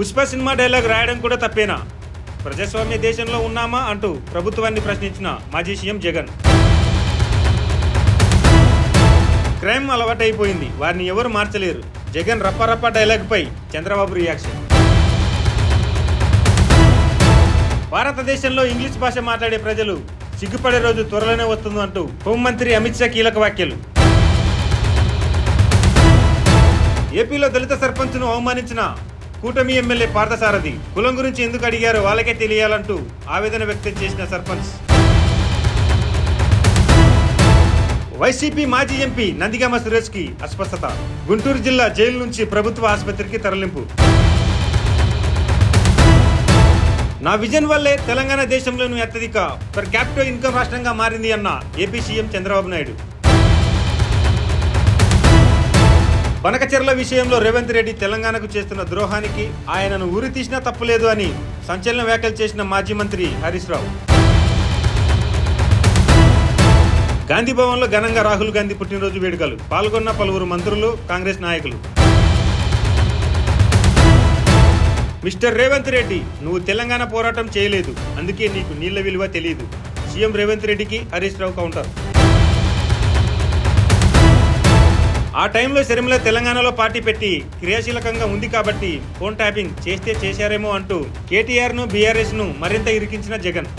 Pushpa cinema dialogue రాయడం కూడా తప్పేనా? ప్రజాస్వామ్య దేశంలో ఉన్నామా అంటూ ప్రభుత్వాన్ని ప్రశ్నించిన మాజీ సీఎం జగన్. క్రైమ్ అలవాటైపోయింది, వారిని ఎవరు మార్చలేరు. జగన్ రప్పరప్ప డైలాగ్ పై చంద్రబాబు రియాక్షన్. భారతదేశంలో ఇంగ్లీష్ భాష మాట్లాడే ప్రజలు సిగ్గుపడే రోజు త్వరలోనే వస్తుంది అంటూ హోంమంత్రి అమిత్ షా కీలక వ్యాఖ్యలు. ఏపీలో దళిత సర్పంచ్ను అవమానించిన కూటమి ఎమ్మెల్యే పార్థసారథి కులం గురించి ఎందుకు అడిగారో వాళ్ళకే తెలియాలంటూ ఆవేదన వ్యక్తం చేసిన సర్పంచ్. వైసీపీ మాజీ ఎంపీ నందిగామ సురేష్ కి అస్వస్థత. గుంటూరు జిల్లా జైలు నుంచి ప్రభుత్వ ఆసుపత్రికి తరలింపు. నా విజన్ వల్లే తెలంగాణ దేశంలోని అత్యధిక పర్ క్యాపిటల్ ఇన్కమ్ రాష్ట్రంగా మారింది అన్న ఏపీ సీఎం చంద్రబాబు నాయుడు. బనకచెర్ల విషయంలో రేవంత్ రెడ్డి తెలంగాణకు చేస్తున్న ద్రోహానికి ఆయనను ఊరి తీసినా తప్పులేదు అని సంచలన వ్యాఖ్యలు చేసిన మాజీ మంత్రి హరీష్ రావు. గాంధీ భవన్లో ఘనంగా రాహుల్ గాంధీ పుట్టినరోజు వేడుకలు. పాల్గొన్న పలువురు మంత్రులు, కాంగ్రెస్ నాయకులు. మిస్టర్ రేవంత్ రెడ్డి, నువ్వు తెలంగాణ పోరాటం చేయలేదు, అందుకే నీకు నీళ్ల విలువ తెలియదు. సీఎం రేవంత్ రెడ్డికి హరీష్ రావు కౌంటర్. ఆ టైంలో శర్మిల తెలంగాణలో పార్టీ పెట్టి క్రియాశీలకంగా ఉంది కాబట్టి ఫోన్ ట్యాపింగ్ చేస్తే చేశారేమో అంటూ కేటీఆర్ ను బీఆర్ఎస్ ను మరింత ఇరికించిన జగన్.